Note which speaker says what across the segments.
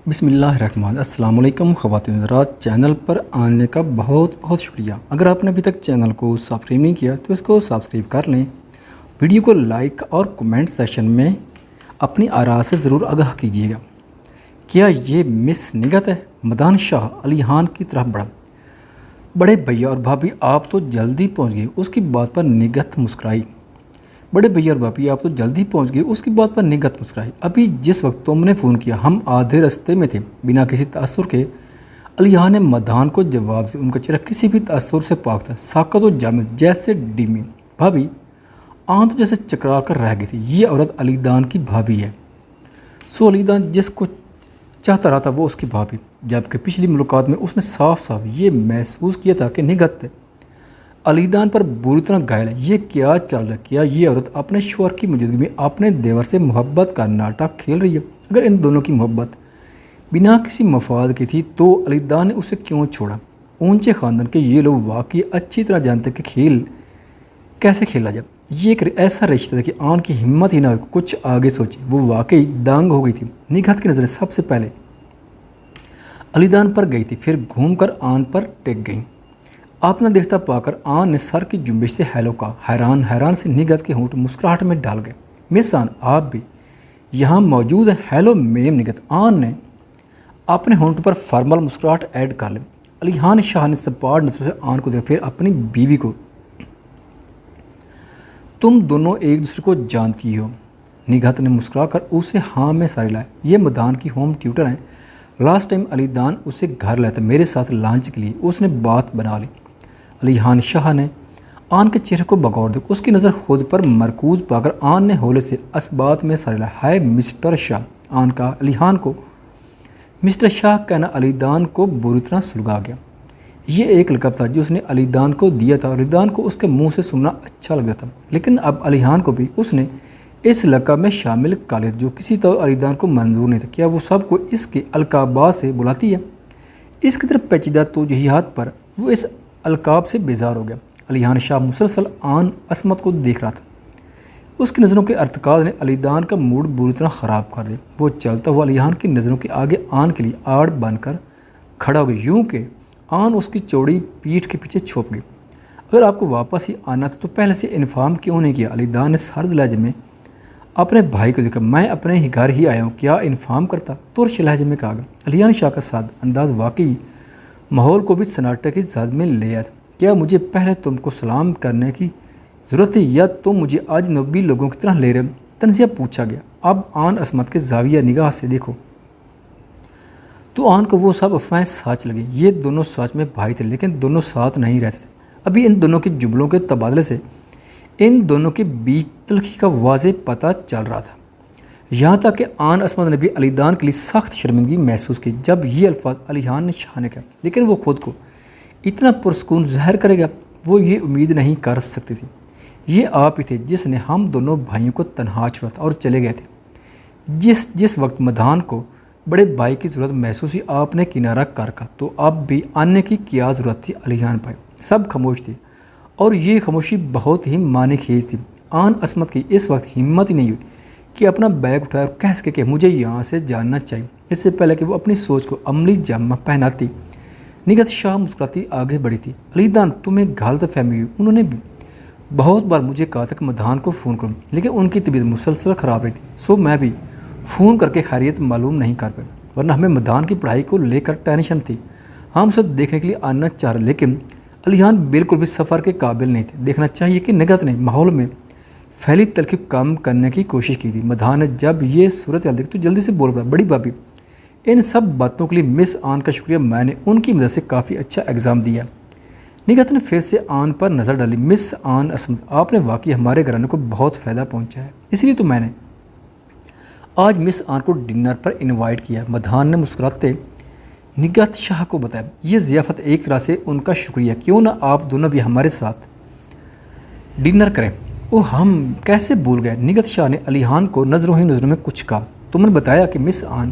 Speaker 1: بسم اللہ الرحمن السلام علیکم خواتین حضرات، چینل پر آنے کا بہت بہت شکریہ۔ اگر آپ نے ابھی تک چینل کو سبسکرائب نہیں کیا تو اس کو سبسکرائب کر لیں، ویڈیو کو لائک اور کمنٹ سیکشن میں اپنی آراء سے ضرور آگاہ کیجیے گا۔ کیا یہ مس نگہت ہے؟ مدان شاہ علی خان کی طرف بڑھا۔ بڑے بھیا اور بھابھی آپ تو جلدی پہنچ گئے، اس کی بات پر نگہت مسکرائی۔ بڑے بھیا اور بھابھی آپ تو جلدی پہنچ گئے، اس کی بات پر نگہت مسکرائی۔ ابھی جس وقت تم نے فون کیا ہم آدھے راستے میں تھے۔ بنا کسی تاثر کے علی خان نے مدان کو جواب دیا۔ ان کا چہرہ کسی بھی تاثر سے پاک تھا، ساکت و جامد جیسے ڈیمی۔ بھابھی آن تو جیسے چکرا کر رہ گئی تھی۔ یہ عورت علی خان کی بھابھی ہے۔ سو علی خان جس کو چاہتا رہا تھا وہ اس کی بھابھی، جبکہ پچھلی ملاقات میں اس نے صاف صاف یہ محسوس کیا تھا کہ نگہت علی خان پر بری طرح گھائل ہے۔ یہ کیا چل رہا ہے؟ کیا یہ عورت اپنے شوہر کی موجودگی میں اپنے دیور سے محبت کا ناٹک کھیل رہی ہے؟ اگر ان دونوں کی محبت بنا کسی مفاد کی تھی تو علی خان نے اسے کیوں چھوڑا؟ اونچے خاندان کے یہ لوگ واقعی اچھی طرح جانتے کہ کھیل کیسے کھیلا جائے۔ یہ ایک ایسا رشتہ تھا کہ آن کی ہمت ہی نہ ہو کچھ آگے سوچے۔ وہ واقعی دانگ ہو گئی تھی۔ نگہت کی نظریں سب سے پہلے علی خان پر گئی تھی، پھر گھوم کر آن پر ٹک گئیں۔ آپ نے دیکھتا پا کر آن نے سر کی جنبش سے ہیلو کہا۔ حیران سے نگہت کے ہونٹ مسکراہٹ میں ڈال گئے۔ مس آن آپ بھی یہاں موجود ہیں؟ Hello ma'am Nighat. آن نے اپنے ہونٹ پر فارمل مسکراہٹ ایڈ کر لی۔ علی خان شاہ نے سپاٹ نظروں سے آن کو دیکھا، پھر اپنی بیوی کو۔ تم دونوں ایک دوسرے کو جانتی ہو؟ نگہت نے مسکرا کر اسے ہاں میں ساری لائے۔ یہ مدان کی ہوم ٹیوٹر ہیں۔ لاسٹ ٹائم علی خان اسے گھر لایا تھا میرے ساتھ لانچ کے لیے، اس نے بات بنا لی۔ علی خان شاہ نے آن کے چہرے کو بغور دیکھا، اس کی نظر خود پر مرکوز پا کر آن نے ہولے سے اسبات میں سر لایا۔ ہائے مسٹر شاہ، آن کا علی خان کو مسٹر شاہ کہنا علی خان کو بری طرح سلگا گیا۔ یہ ایک لقب تھا جو اس نے علی خان کو دیا تھا اور علی خان کو اس کے منہ سے سننا اچھا لگتا تھا، لیکن اب علی خان کو بھی اس نے اس لقب میں شامل کر لیا جو کسی طور علی خان کو منظور نہیں تھا۔ کیا وہ سب کو اس کے القابات سے بلاتی ہے؟ اس کی طرف پیچیدہ توجیہات پر وہ اس القاب سے بیزار ہو گیا۔ علی خان شاہ مسلسل آن عصمت کو دیکھ رہا تھا۔ اس کی نظروں کے ارتکاز نے علی خان کا موڈ بری طرح خراب کر دیا۔ وہ چلتا ہوا علی خان کی نظروں کے آگے آن کے لیے آڑ بن کر کھڑا ہو گیا، یوں کہ آن اس کی چوڑی پیٹھ کے پیچھے چھپ گئی۔ اگر آپ کو واپس ہی آنا تھا تو پہلے سے انفارم کیوں نہیں کیا؟ علی خان نے سرد لہجے میں اپنے بھائی کو دیکھا۔ میں اپنے ہی گھر ہی آیا ہوں، کیا انفارم کرتا؟ ترش لہجے میں کہا گیا۔ علی خان شاہ کا سادہ انداز واقعی ماحول کو بھی سناٹے کی زد میں لے آیا تھا۔ کیا مجھے پہلے تم کو سلام کرنے کی ضرورت تھی یا تم مجھے اجنبی لوگوں کی طرح لے رہے؟ تنزیہ پوچھا گیا۔ اب آن عصمت کے زاویہ نگاہ سے دیکھو تو آن کو وہ سب افواہیں سچ لگیں۔ یہ دونوں سچ میں بھائی تھے لیکن دونوں ساتھ نہیں رہتے تھے۔ ابھی ان دونوں کے جملوں کے تبادلے سے ان دونوں کے بیچ تلخی کا واضح پتہ چل رہا تھا۔ یہاں تک کہ آن عصمت نے بھی علی خان کے لیے سخت شرمندگی محسوس کی جب یہ الفاظ علی خان نے شاہ نے کہا، لیکن وہ خود کو اتنا پرسکون ظاہر کرے گا وہ یہ امید نہیں کر سکتی تھی۔ یہ آپ ہی تھے جس نے ہم دونوں بھائیوں کو تنہا چھوڑا تھا اور چلے گئے تھے۔ جس وقت مدان کو بڑے بھائی کی ضرورت محسوس ہوئی آپ نے کنارہ کر کہا، تو اب بھی آنے کی کیا ضرورت تھی؟ علی خان بھائی سب خاموش تھے اور یہ خاموشی بہت ہی معنی خیز تھی۔ آن عصمت کی اس وقت ہمت ہی نہیں ہوئی کہ اپنا بیگ اٹھایا اور کہہ سکے کہ مجھے یہاں سے جاننا چاہیے۔ اس سے پہلے کہ وہ اپنی سوچ کو عملی جامہ پہناتی نگہت شاہ مسکراتی آگے بڑھی تھی۔ علی خان تمہیں غلط فہمی ہوئی، انہوں نے بھی بہت بار مجھے کہا تھا کہ مدان کو فون کروں لیکن ان کی طبیعت مسلسل خراب رہی تھی، سو میں بھی فون کر کے خیریت معلوم نہیں کر پایا، ورنہ ہمیں مدان کی پڑھائی کو لے کر ٹینشن تھی۔ ہم اسے دیکھنے کے لیے آنا چاہ رہے لیکن علی خان بالکل بھی سفر کے قابل نہیں تھے۔ دیکھنا چاہیے کہ نگہت نے ماحول میں پھیلی تلخی کم کرنے کی کوشش کی تھی۔ مدان نے جب یہ صورتحال دیکھی تو جلدی سے بول پڑا، بڑی بھابھی ان سب باتوں کے لیے مس آن کا شکریہ، میں نے ان کی مدد سے کافی اچھا ایگزام دیا۔ نگہت نے پھر سے آن پر نظر ڈالی۔ مس آن عصمت آپ نے واقعی ہمارے گھرانے کو بہت فائدہ پہنچا ہے، اس لیے تو میں نے آج مس آن کو ڈنر پر انوائٹ کیا۔ مدان نے مسکراتے نگہت شاہ کو بتایا، یہ ضیافت ایک طرح سے ان کا شکریہ، کیوں نہ آپ دونوں بھی ہمارے ساتھ ڈنر کریں؟ ہم کیسے بھول گئے؟ نگہت شاہ نے علی خان کو نظروں ہی نظروں میں کچھ کہا۔ تم نے بتایا کہ مس آن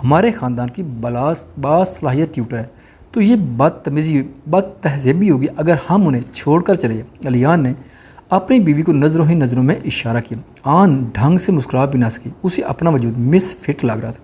Speaker 1: ہمارے خاندان کی باصلاحیت ٹیوٹر ہے، تو یہ بد تہذیبی ہوگی اگر ہم انہیں چھوڑ کر چلے جائیں۔ علی خان نے اپنی بیوی کو نظروں ہی نظروں میں اشارہ کیا۔ آن ڈھنگ سے مسکرا بھی نہ سکی، اسے اپنا وجود مس فٹ لگ رہا تھا۔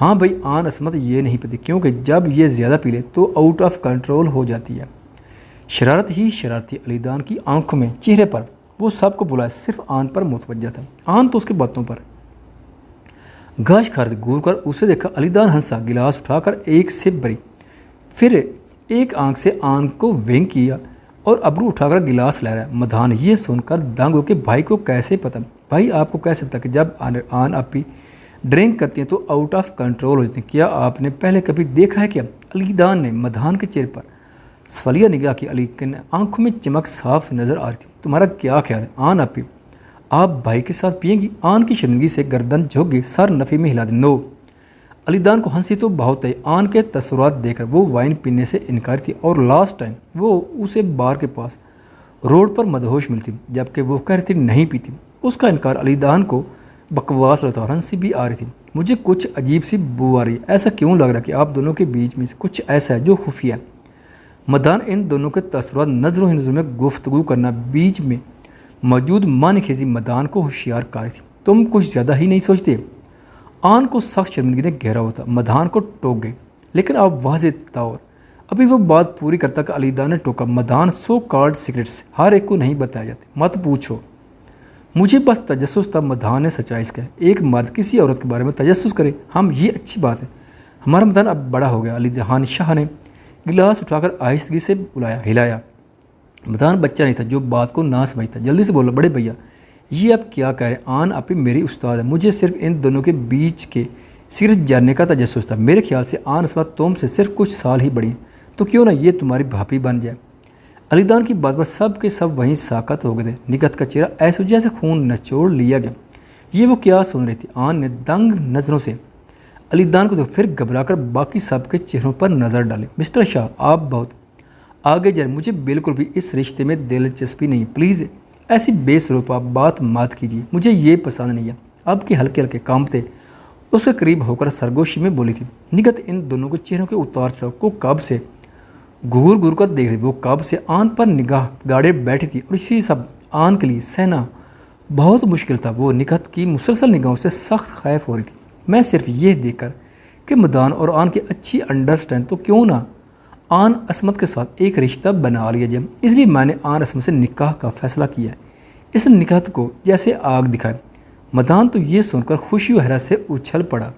Speaker 1: ہاں بھائی آن عصمت یہ نہیں پیتی کیونکہ جب یہ زیادہ پی لے تو آؤٹ آف کنٹرول ہو جاتی ہے۔ شرارت ہی شرارت تھی علی دان کی آنکھوں میں، چہرے پر، وہ سب کو بلایا صرف آن پر متوجہ تھا، آن تو اس کے باتوں پر۔ گاش خارج گور کر اسے دیکھا، علی دان ہنسا، گلاس اٹھا کر ایک سپ بری، پھر ایک آنکھ سے آن کو ونک کیا اور ابرو اٹھا کر گلاس لہرایا۔ مدان یہ سن کر دنگ ہو کہ بھائی کو کیسے پتہ، بھائی آپ کو کیسے پتہ کہ جب آن اپی ڈرنک کرتی ہیں تو آؤٹ آف کنٹرول ہو جاتی ہیں؟ کیا آپ نے پہلے کبھی دیکھا ہے کیا؟ علی دان نے مدان کے چہرے پر سوالیہ نگاہ کی، علی کی آنکھوں میں چمک صاف نظر آ رہی تھی۔ تمہارا کیا خیال ہے آن اپی، آپ بھائی کے ساتھ پئیں گی؟ آن کی شرمندگی سے گردن جھک گئی، سر نفی میں ہلا دی۔ نو۔ علی دان کو ہنسی تو بہت آئی، آن کے تصورات دیکھ کر وہ وائن پینے سے انکار تھی اور لاسٹ ٹائم وہ اسے بار کے پاس روڈ پر مدہوش ملتی جبکہ وہ کہہ رہی تھی نہیں پیتی۔ اس کا انکار علی دان کو بکواس لگتا اور ہنسی بھی آ رہی تھی۔ مجھے کچھ عجیب سی بو آ رہی ہے، ایسا کیوں لگ رہا کہ آپ دونوں کے بیچ میں سے کچھ ایسا ہے جو خفیہ ہے؟ مدان ان دونوں کے تصورات نظروں ہی نظروں میں گفتگو کرنا بیچ میں موجود معنی خیزی مدان کو ہوشیار کر رہی تھی۔ تم کچھ زیادہ ہی نہیں سوچتے؟ آن کو سخت شرمندگی نے گھیرا ہوتا، مدان کو ٹوک گئی، لیکن آپ واضح طور ابھی وہ بات پوری کرتا کہ علی دان نے ٹوکا، مدان سو کارڈ سیکرٹس ہر ایک کو نہیں بتایا جاتے، مت پوچھو، مجھے بس تجسس تھا۔ مدان نے سچائی سے کہا، ایک مرد کسی عورت کے بارے میں تجسس کرے ہم یہ اچھی بات ہے، ہمارا مدان اب بڑا ہو گیا۔ علی دان شاہ نے گلاس اٹھا کر آہستگی سے ہلایا۔ مدان بچہ نہیں تھا جو بات کو نہ سمجھتا، جلدی سے بولا، بڑے بھیا یہ اب کیا کہہ رہے ہیں؟ آن اپی میری استاد ہے، مجھے صرف ان دونوں کے بیچ کے سیکرٹ جاننے کا تجسس تھا۔ میرے خیال سے آن عصمت تم سے صرف کچھ سال ہی بڑی ہیں، تو کیوں نہ یہ تمہاری بھابھی بن جائے۔ علی دان کی بات پر سب کے سب وہیں ساکت ہو گئے تھے۔ نگہت کا چہرہ ایسے جیسے خون نچوڑ لیا گیا، یہ وہ کیا سن رہی تھی؟ آن نے دنگ نظروں سے علی دان کو تو پھر گھبرا کر باقی سب کے چہروں پر نظر ڈالی۔ مسٹر شاہ آپ بہت آگے جائیں، مجھے بالکل بھی اس رشتے میں دلچسپی نہیں، پلیز ایسی بے سروپا بات مت کیجیے، مجھے یہ پسند نہیں ہے۔ اب کے ہلکے ہلکے کانپتے اس کے قریب ہو کر سرگوشی میں بولی تھی۔ نگہت ان دونوں کے چہروں کے اتار چڑھاؤ کو کب سے گور گور کر دیکھ رہی، وہ کب سے آن پر نگاہ گاڑے بیٹھی تھی اور اسی سب آن کے لیے سہنا بہت مشکل تھا۔ وہ نگہت کی مسلسل نگاہوں سے سخت خائف ہو رہی تھی۔ میں صرف یہ دیکھ کر کہ مدان اور آن کی اچھی انڈرسٹینڈ تو کیوں نہ آن عصمت کے ساتھ ایک رشتہ بنا لیا جائے، اس لیے میں نے آن عصمت سے نکاح کا فیصلہ کیا ہے۔ اس نے نگہت کو جیسے آگ دکھائی۔ مدان تو یہ سن کر خوشی و حیرت سے اچھل پڑا۔